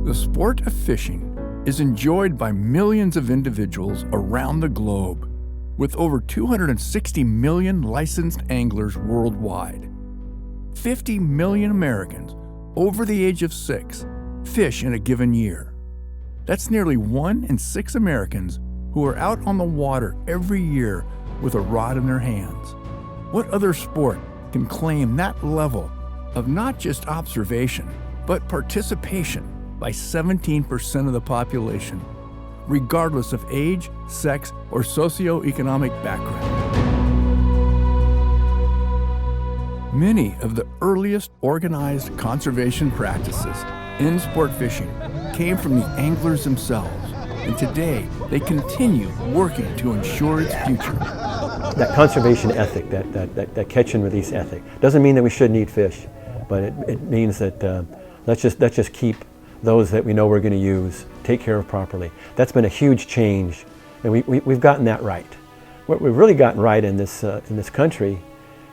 The sport of fishing is enjoyed by millions of individuals around the globe, with over 260 million licensed anglers worldwide. 50 million Americans over the age of 6 fish in a given year. That's nearly 1 in 6 Americans who are out on the water every year with a rod in their hands. What other sport can claim that level of not just observation, but participation by 17% of the population, regardless of age, sex, or socioeconomic background? Many of the earliest organized conservation practices in sport fishing came from the anglers themselves, and today they continue working to ensure its future. That conservation ethic, that catch and release ethic, doesn't mean that we shouldn't eat fish, but it means that let's just keep those that we know we're going to use, take care of properly. That's been a huge change, and we've gotten that right. What we've really gotten right in this country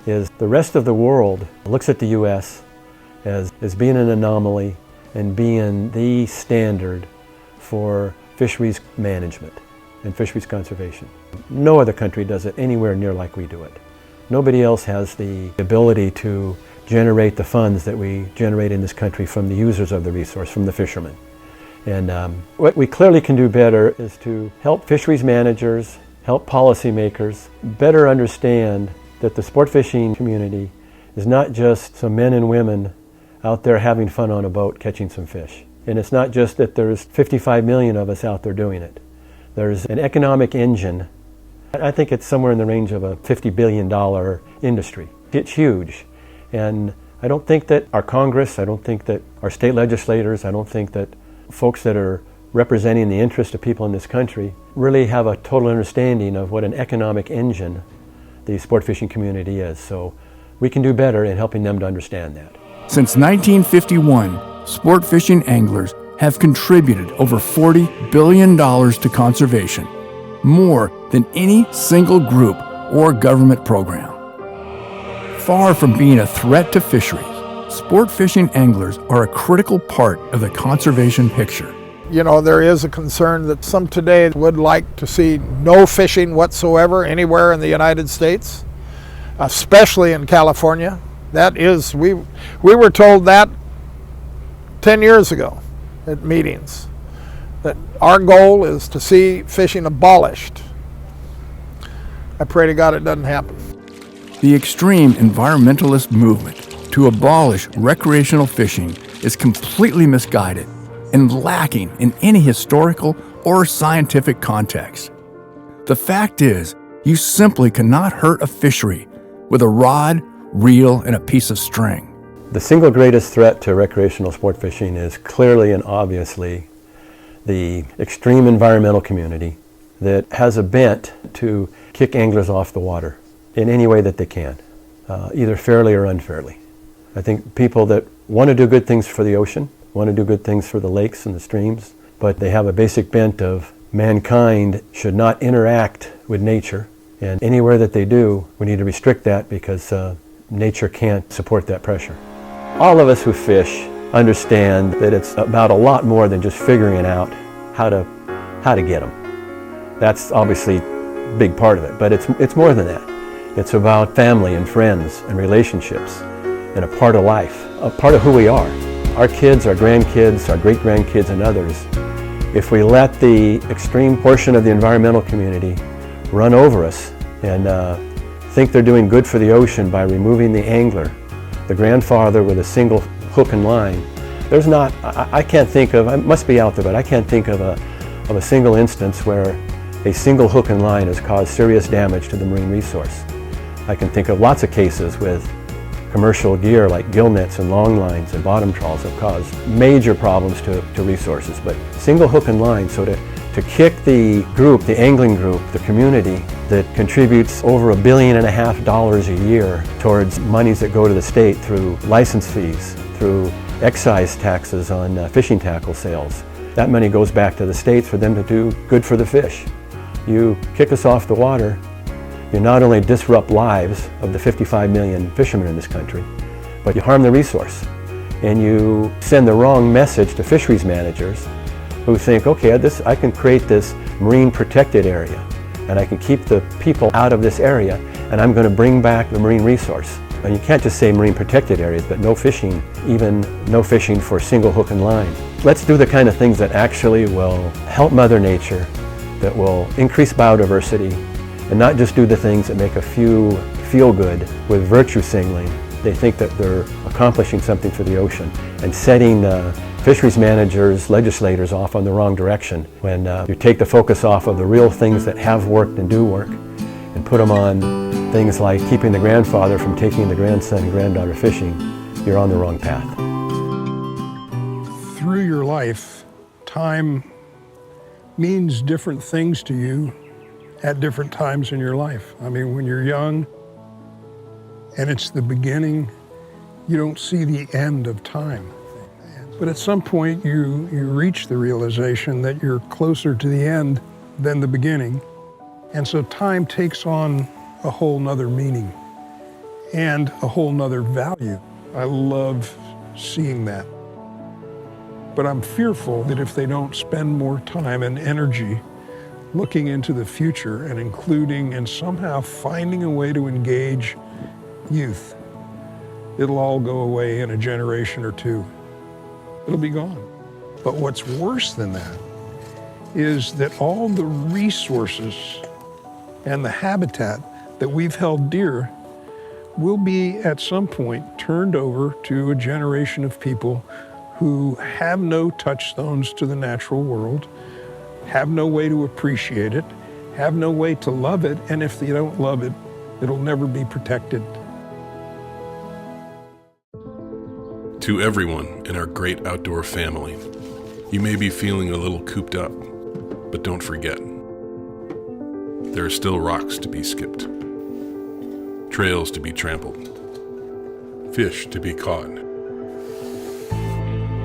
is the rest of the world looks at the U.S. as being an anomaly and being the standard for fisheries management and fisheries conservation. No other country does it anywhere near like we do it. Nobody else has the ability to generate the funds that we generate in this country from the users of the resource, from the fishermen. And what we clearly can do better is to help fisheries managers, help policymakers better understand that the sport fishing community is not just some men and women out there having fun on a boat catching some fish. And it's not just that there's 55 million of us out there doing it. There's an economic engine. I think it's somewhere in the range of a $50 billion industry. It's huge. And I don't think that our Congress, I don't think that our state legislators, I don't think that folks that are representing the interest of people in this country really have a total understanding of what an economic engine the sport fishing community is. So we can do better in helping them to understand that. Since 1951, sport fishing anglers have contributed over $40 billion to conservation, more than any single group or government program. Far from being a threat to fisheries, sport fishing anglers are a critical part of the conservation picture. You know, there is a concern that some today would like to see no fishing whatsoever anywhere in the United States, especially in California. That is, we were told that 10 years ago at meetings, that our goal is to see fishing abolished. I pray to God it doesn't happen. The extreme environmentalist movement to abolish recreational fishing is completely misguided and lacking in any historical or scientific context. The fact is, you simply cannot hurt a fishery with a rod, reel, and a piece of string. The single greatest threat to recreational sport fishing is clearly and obviously the extreme environmental community that has a bent to kick anglers off the water in any way that they can, either fairly or unfairly. I think people that want to do good things for the ocean, want to do good things for the lakes and the streams, but they have a basic bent of mankind should not interact with nature, and anywhere that they do, we need to restrict that because nature can't support that pressure. All of us who fish understand that it's about a lot more than just figuring out how to get them. That's obviously a big part of it, but it's more than that. It's about family and friends and relationships and a part of life, a part of who we are. Our kids, our grandkids, our great-grandkids and others, if we let the extreme portion of the environmental community run over us and think they're doing good for the ocean by removing the angler, the grandfather with a single hook and line, there's not, I can't think of, it must be out there, but I can't think of a single instance where a single hook and line has caused serious damage to the marine resource. I can think of lots of cases with commercial gear like gill nets and long lines and bottom trawls have caused major problems to resources, but single hook and line, so to kick the group, the angling group, the community that contributes over $1.5 billion a year towards monies that go to the state through license fees, through excise taxes on fishing tackle sales. That money goes back to the states for them to do good for the fish. You kick us off the water, you not only disrupt lives of the 55 million fishermen in this country, but you harm the resource. and you send the wrong message to fisheries managers who think, okay, I can create this marine protected area and I can keep the people out of this area and I'm going to bring back the marine resource. And you can't just say marine protected areas, but no fishing, even no fishing for single hook and line. Let's do the kind of things that actually will help Mother Nature, that will increase biodiversity, and not just do the things that make a few feel good with virtue signaling. They think that they're accomplishing something for the ocean and setting fisheries managers, legislators off on the wrong direction when you take the focus off of the real things that have worked and do work and put them on things like keeping the grandfather from taking the grandson and granddaughter fishing. You're on the wrong path. Through your life, time means different things to you at different times in your life. I mean, when you're young and it's the beginning, you don't see the end of time. But at some point you reach the realization that you're closer to the end than the beginning. And so time takes on a whole nother meaning and a whole nother value. I love seeing that. But I'm fearful that if they don't spend more time and energy looking into the future and including and somehow finding a way to engage youth, it'll all go away in a generation or two. It'll be gone. But what's worse than that is that all the resources and the habitat that we've held dear will be at some point turned over to a generation of people who have no touchstones to the natural world, have no way to appreciate it, have no way to love it, and if they don't love it, it'll never be protected. To everyone in our great outdoor family, you may be feeling a little cooped up, but don't forget, there are still rocks to be skipped, trails to be trampled, fish to be caught.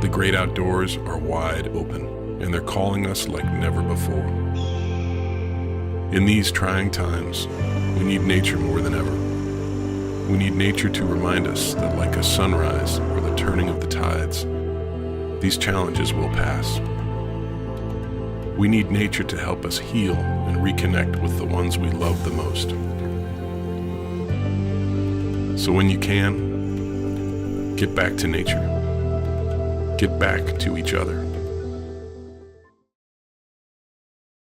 The great outdoors are wide open, and they're calling us like never before. In these trying times, we need nature more than ever. We need nature to remind us that like a sunrise or the turning of the tides, these challenges will pass. We need nature to help us heal and reconnect with the ones we love the most. So when you can, get back to nature. Get back to each other.